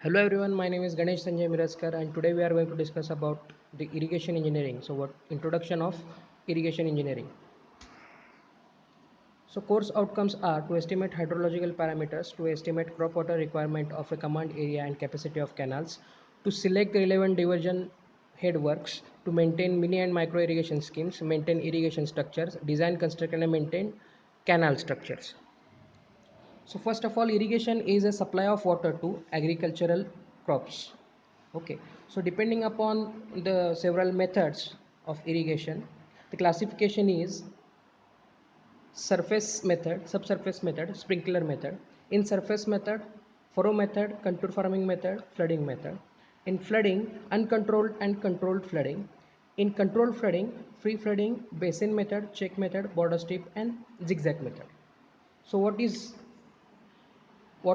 Hello everyone, my name is Ganesh Sanjay Miraskar and today we are going to discuss about the irrigation engineering. So what introduction of irrigation engineering. So course outcomes are to estimate hydrological parameters, to estimate crop water requirement of a command area and capacity of canals, to select the relevant diversion headworks, to maintain mini and micro irrigation schemes, maintain irrigation structures, design, construct and maintain canal structures. So first of all, irrigation is a supply of water to agricultural crops. Okay, so depending upon the several methods of irrigation, the classification is surface method, subsurface method, sprinkler method. In surface method, furrow method, contour farming method, flooding method. In flooding, uncontrolled and controlled flooding. In controlled flooding, free flooding, basin method, check method, border strip and zigzag method. So what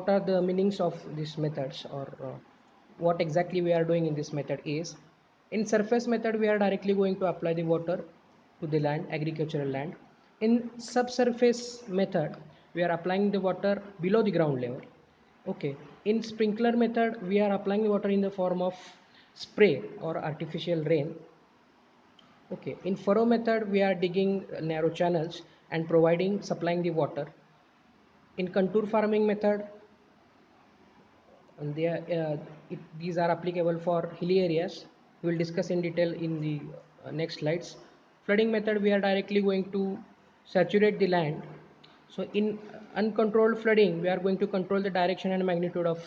are the meanings of these methods, or what exactly we are doing in this method is, in surface method we are directly going to apply the water to the land, agricultural land. In subsurface method we are applying the water below the ground level. Okay, in sprinkler method we are applying the water in the form of spray or artificial rain. Okay, in furrow method we are digging narrow channels and providing supplying the water. In contour farming method, and these are applicable for hilly areas. We will discuss in detail in the next slides. Flooding method, we are directly going to saturate the land. So in uncontrolled flooding, we are going to control the direction and magnitude of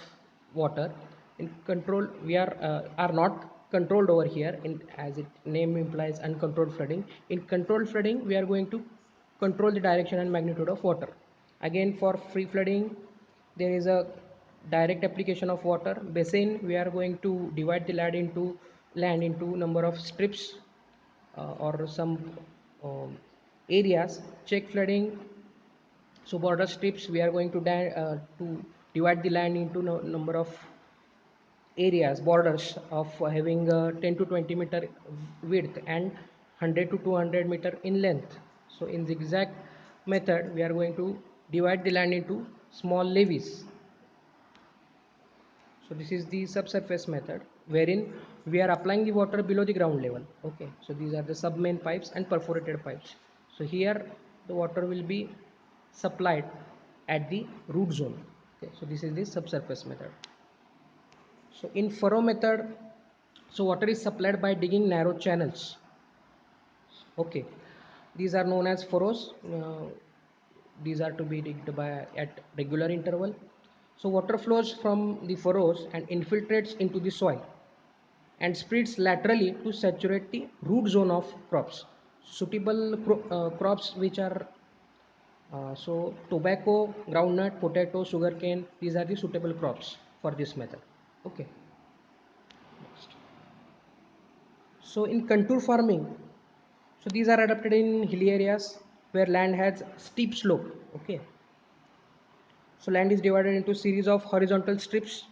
water. In control, we are not controlled over here, in as it name implies, uncontrolled flooding. In controlled flooding, we are going to control the direction and magnitude of water. Again, for free flooding, there is a direct application of water. Basin, we are going to divide the land into number of strips, or some areas. Check flooding, so border strips, we are going to divide the land into number of areas, borders of having 10 to 20 meter width and 100 to 200 meter in length. So in zigzag method we are going to divide the land into small levees. So this is the subsurface method, wherein we are applying the water below the ground level. Okay, so these are the submain pipes and perforated pipes. So here the water will be supplied at the root zone. Okay, so this is the subsurface method. So in furrow method, so water is supplied by digging narrow channels. Okay, these are known as furrows. These are to be digged by at regular interval. So water flows from the furrows and infiltrates into the soil and spreads laterally to saturate the root zone of crops. Suitable crops which are tobacco, groundnut, potato, sugarcane. These are the suitable crops for this method. Okay. Next. So in contour farming, so these are adapted in hilly areas where land has steep slope. Okay. So land is divided into series of horizontal strips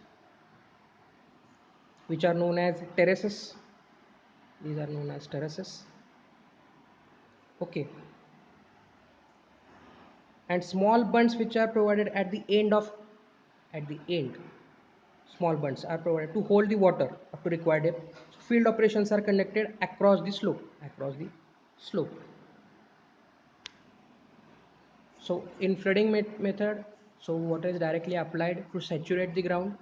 which are known as terraces. These are known as terraces. Okay. And small bunds which are provided at the end. Small bunds are provided to hold the water up to required depth. So field operations are conducted across the slope. Across the slope. So in flooding method, so water is directly applied to saturate the ground.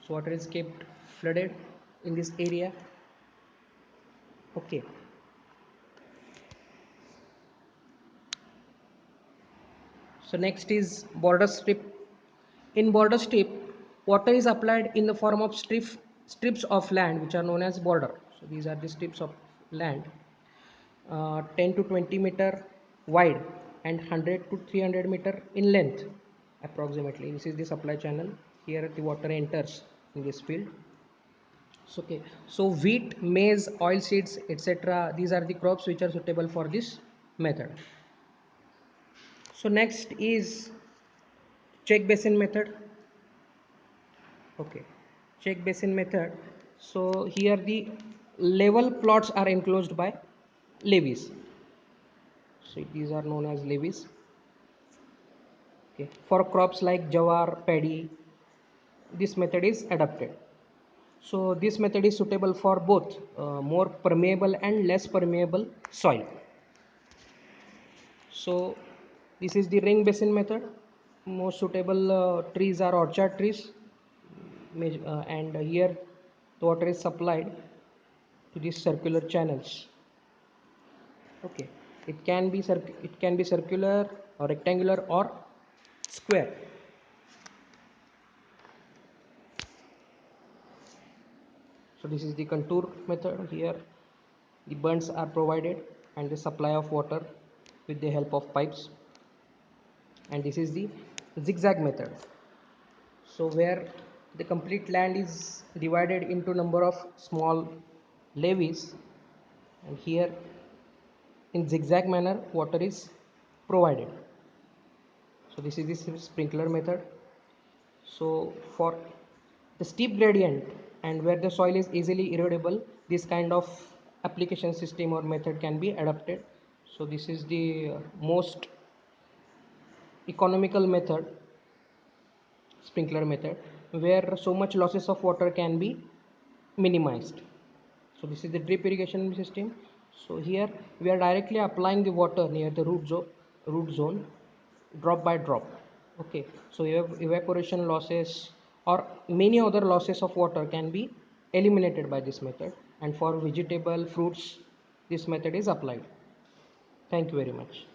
So water is kept flooded in this area. Okay. So next is border strip. In border strip, water is applied in the form of strips of land which are known as border. So these are the strips of land, 10 to 20 meter wide and 100 to 300 meter in length approximately. This is the supply channel. Here the water enters in this field. So, okay, so wheat, maize, oil seeds, etc. These are the crops which are suitable for this method. So next is check basin method. Okay, check basin method. So here the level plots are enclosed by levees. So these are known as levees. Okay, for crops like jawar, paddy, this method is adopted. So this method is suitable for both more permeable and less permeable soil. So this is the ring basin method. Most suitable trees are orchard trees, and here the water is supplied to these circular channels. Okay, it can be circular or rectangular or square. So this is the contour method. Here the bunds are provided and the supply of water with the help of pipes. And this is the zigzag method. So where the complete land is divided into number of small levees, and here in zigzag manner water is provided. So this is the sprinkler method. So for the steep gradient and where the soil is easily erodible, this kind of application system or method can be adopted. So this is the most economical method, sprinkler method, where so much losses of water can be minimized. So this is the drip irrigation system. So here we are directly applying the water near the root zone, drop by drop. Okay, so evaporation losses or many other losses of water can be eliminated by this method, and for vegetable fruits this method is applied. Thank you very much.